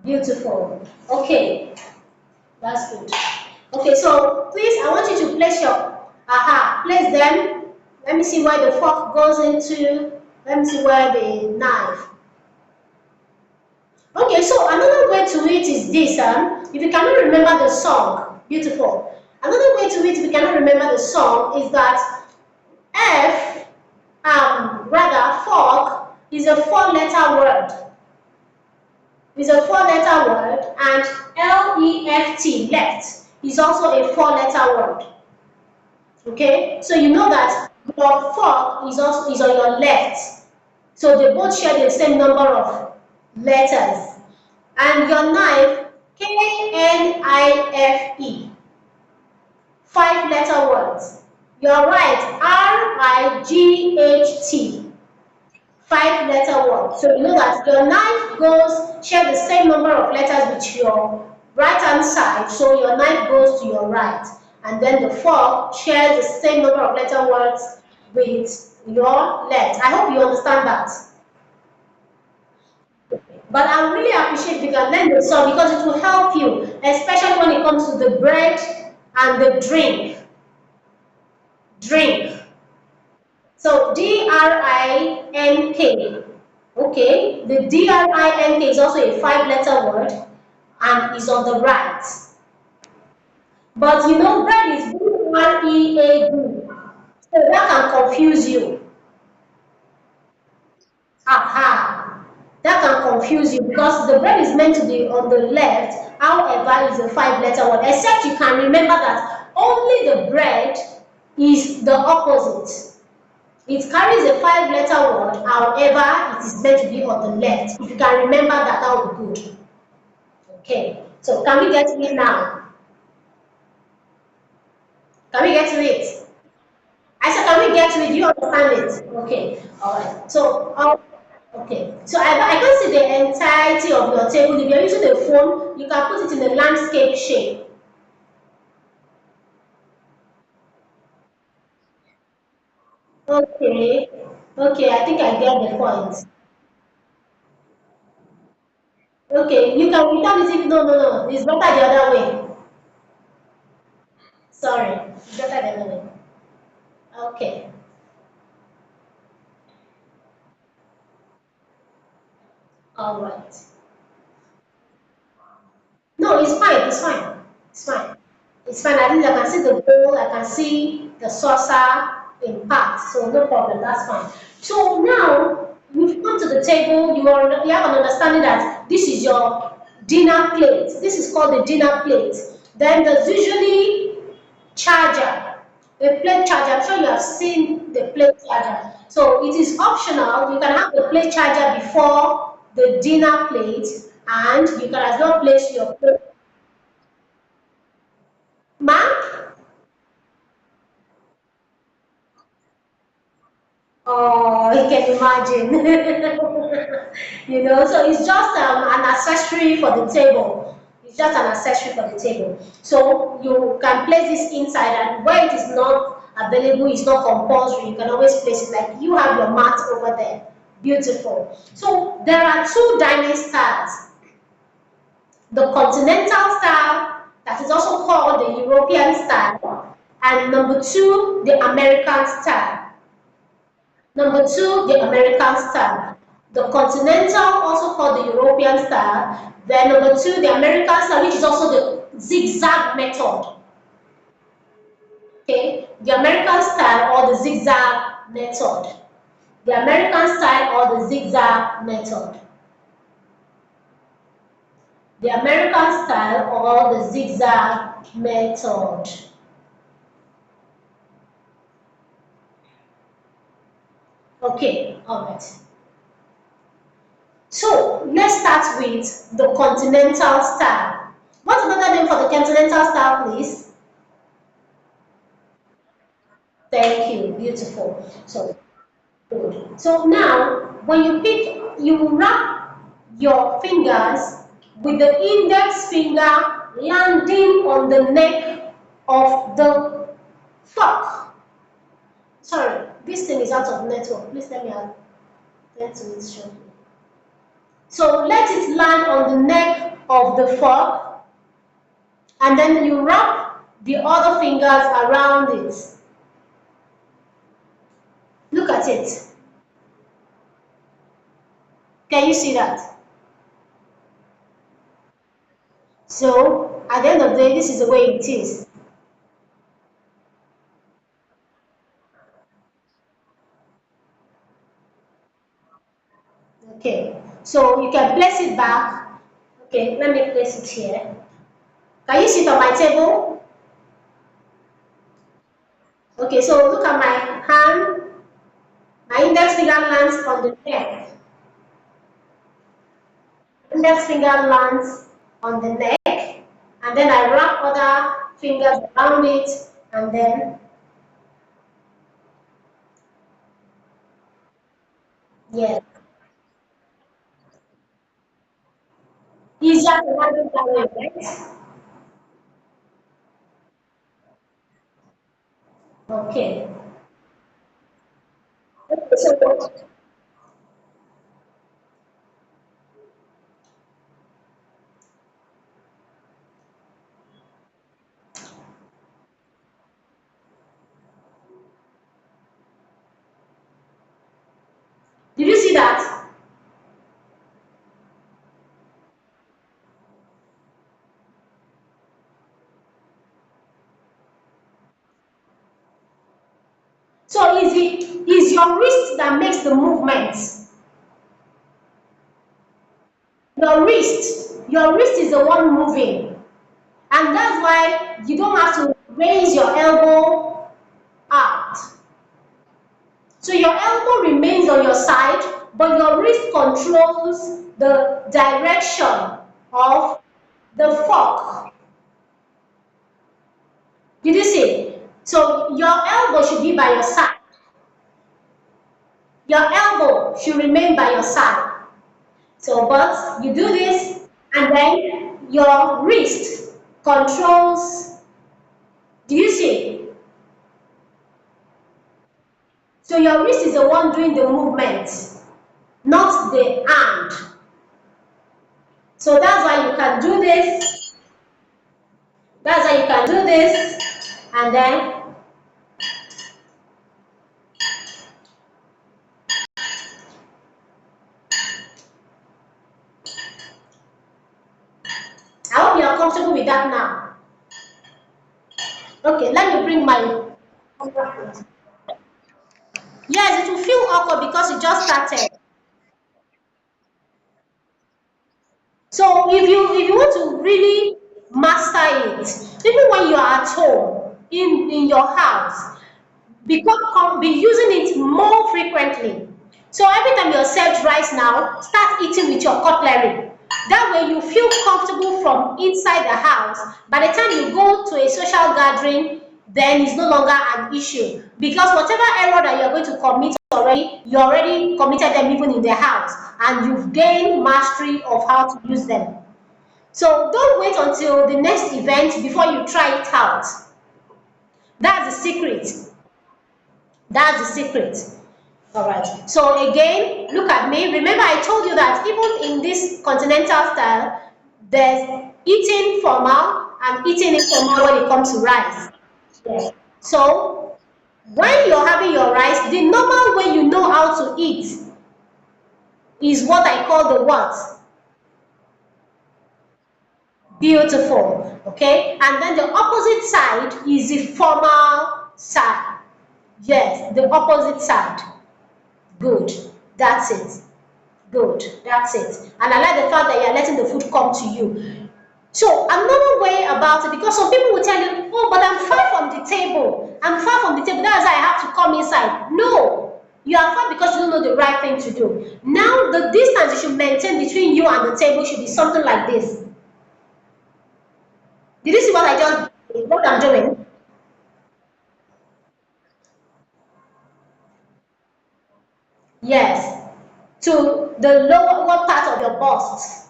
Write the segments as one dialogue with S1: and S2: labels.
S1: Beautiful. Okay, that's good. Okay, so please, I want you to place your place them. Let me see where the fork goes into. Let me see where the knife. Okay, so another way to it is this. If you cannot remember the song, beautiful. Another way to it, if you cannot remember the song, is that F, rather fork, is a four-letter word. Is a four-letter word, and L-E-F-T, left, is also a four-letter word. Okay, so you know that your fork is on your left, so they both share the same number of letters. And your knife, K-N-I-F-E, five-letter words. Your right, R-I-G-H-T, five-letter word. So you know that your knife share the same number of letters with your right hand side, so your knife goes to your right. And then the fork shares the same number of letter words with your left. I hope you understand that. But I really appreciate if you can learn the song because it will help you, especially when it comes to the bread and the drink. Drink. So D-R-I-N-K. Okay, the D-R-I-N-K is also a five-letter word and is on the right. But you know, bread is B-R-E-A-D. So that can confuse you. Aha. That can confuse you because the bread is meant to be on the left, however, it's a five-letter word, except you can remember that only the bread is the opposite. It carries a five-letter word, however, it is meant to be on the left. If you can remember that, that would be good. Okay, so can we get to it now? Can we get to it? I said, can we get to it? Do you understand it? Okay, all right. So, okay. So I can see the entirety of your table. If you're using the phone, you can put it in a landscape shape. Okay. Okay, I think I get the point. Okay, you can return it if no. It's better the other way. Sorry, it's better the other way. Okay. All right. No, it's fine. It's fine. It's fine. It's fine. At least I can see the bowl. I can see the saucer in parts. So no problem. That's fine. So now you've come to the table. You have an understanding that this is your dinner plate. This is called the dinner plate. Then there's usually charger, a plate charger. I'm sure you have seen the plate charger. So it is optional. You can have the plate charger before the dinner plate, and you can as well place your plate. Ma'am? Oh, you can imagine. So it's just an accessory for the table. It's just an accessory for the table. So you can place this inside, and where it is not available, it's not compulsory. You can always place it like you have your mat over there. Beautiful. So there are two dining styles. The continental style, that is also called the European style, and number two, the American style. Number two, the American style. The continental, also called the European style. Then number two, the American style, which is also the zigzag method. Okay, the American style or the zigzag method. The American style or the zigzag method. The American style or the zigzag method. Okay, all right. So let's start with the continental style. What's another name for the continental style, please? Thank you, beautiful. So good. So now, when you wrap your fingers with the index finger landing on the neck of the fork. Sorry, this thing is out of network. Please let me attend to it shortly. So let it land on the neck of the fork, and then you wrap the other fingers around it. Look at it. Can you see that? So at the end of the day, this is the way it is. Okay, so you can place it back. Okay, let me place it here. Can you see it on my table? Okay, so look at my hand. My index finger lands on the neck. Index finger lands on the neck, and then I wrap other fingers around it, and then, yeah, easier to handle that way, right? Okay. Okay, so did you see that? So is your wrist that makes the movement. Your wrist is the one moving, and that's why you don't have to raise your elbow out. So your elbow remains on your side, but your wrist controls the direction of the fork. Did you see? So your elbow should be by your side. Your elbow should remain by your side. So, but you do this, and then your wrist controls. Do you see? So your wrist is the one doing the movement, not the hand. So that's why you can do this. That's why you can do this, and then I hope you are comfortable with that now. Okay, let me bring my. Yes, it will feel awkward because you just started. So if you want to really master it, even when you are at home in your house, be using it more frequently. So every time you're served rice now, start eating with your cutlery. That way you feel comfortable from inside the house. By the time you go to a social gathering, then it's no longer an issue. Because whatever error that you're going to commit already, you already committed them even in the house, and you've gained mastery of how to use them. So don't wait until the next event before you try it out. That's the secret. That's the secret. All right. So again, look at me. Remember, I told you that even in this continental style, there's eating formal and eating informal when it comes to rice. Yes. So when you're having your rice, the normal way you know how to eat is what I call the what? Beautiful. Okay. And then the opposite side is the formal side. Yes, the opposite side. Good. That's it. Good. That's it. And I like the fact that you're letting the food come to you. So another way about it, because some people will tell you, oh, but I'm far from the table. I'm far from the table. That's why I have to come inside. No. You are far because you don't know the right thing to do. Now, the distance you should maintain between you and the table should be something like this. Did you see what I'm doing? Yes. To the lower part of your bust.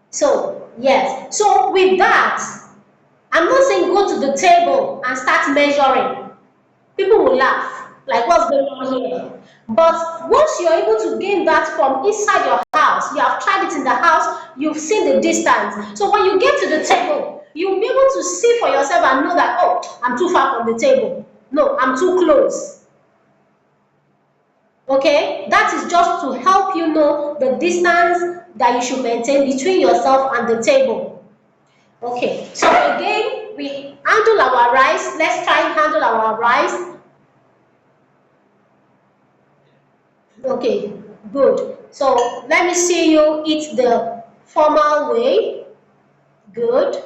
S1: So, yes. So, with that, I'm not saying go to the table and start measuring. People will laugh, like what's going on here? But once you're able to gain that from inside your house, house. You have tried it in the house, you've seen the distance. So when you get to the table, you'll be able to see for yourself and know that, oh, I'm too far from the table. No, I'm too close. Okay, that is just to help you know the distance that you should maintain between yourself and the table. Okay, so again, we handle our rice. Let's try and handle our rice. Okay, good. So let me see you eat the formal way. Good.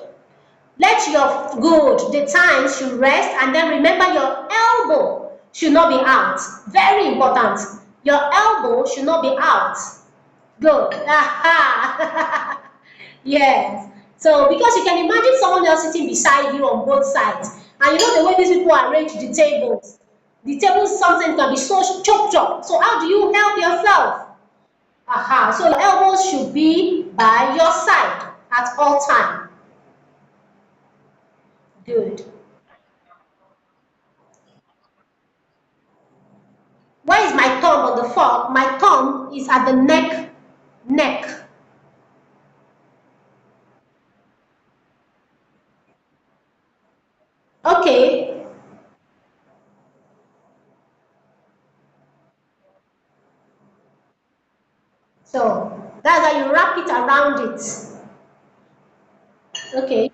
S1: Let your good, the time should rest, and then remember your elbow should not be out. Very important. Your elbow should not be out. Good. Aha. Yes. So because you can imagine someone else sitting beside you on both sides, and you know the way these people arrange the tables. The tables sometimes can be so choked up. So how do you help yourself? Aha. So your elbows should be by your side at all time. Good. Where is my thumb on the fork? My thumb is at the neck. Okay. So that's how you wrap it around it. Okay.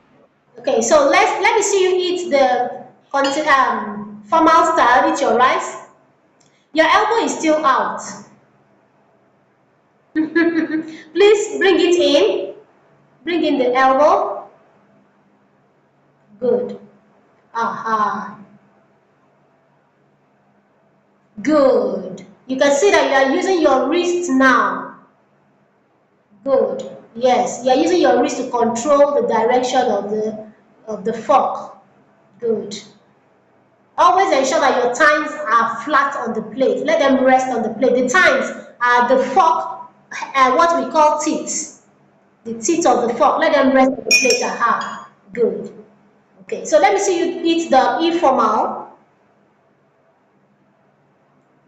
S1: Okay. So let me see you eat the formal style. Eat your rice. Your elbow is still out. Please bring it in. Bring in the elbow. Good. Aha. Good. You can see that you are using your wrist now. Good. Yes, you are using your wrist to control the direction of the fork. Good. Always ensure that your tines are flat on the plate. Let them rest on the plate. The tines are the fork, what we call teeth. The teeth of the fork. Let them rest on the plate. Aha. Good. Okay. So let me see you eat the informal.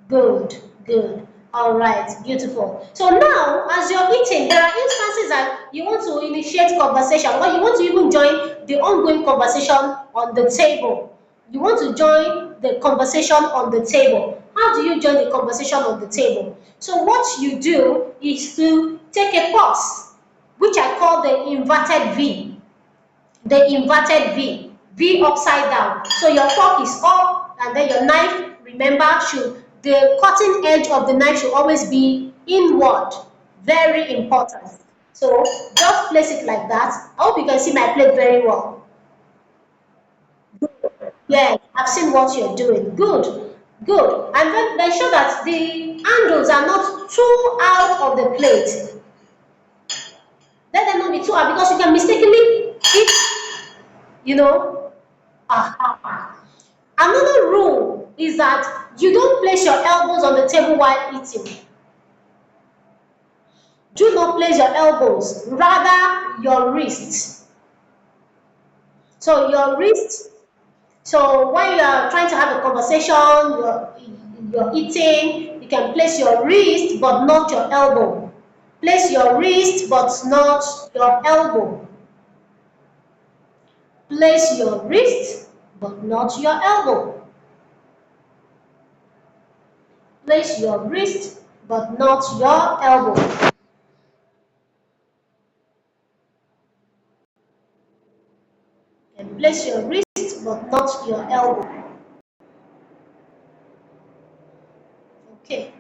S1: Good, good. All right, beautiful. So now, as you're eating, there are instances that you want to initiate conversation, or you want to even join the ongoing conversation on the table. You want to join the conversation on the table. How do you join the conversation on the table? So what you do is to take a pause, which I call the inverted V. The inverted V. V upside down. So your fork is up, and then your knife, remember, the cutting edge of the knife should always be inward. Very important. So just place it like that. I hope you can see my plate very well. Yes, I've seen what you're doing. Good, good. And then ensure that the handles are not too out of the plate. Let them not be too out, because you can mistakenly hit, you know. Another rule is that you don't place your elbows on the table while eating. Do not place your elbows, rather your wrists. So your wrist, so when you are trying to have a conversation, you're eating, you can place your wrist but not your elbow. Place your wrist but not your elbow. Place your wrist but not your elbow. Place your wrist but not your elbow. And place your wrist but not your elbow. Okay.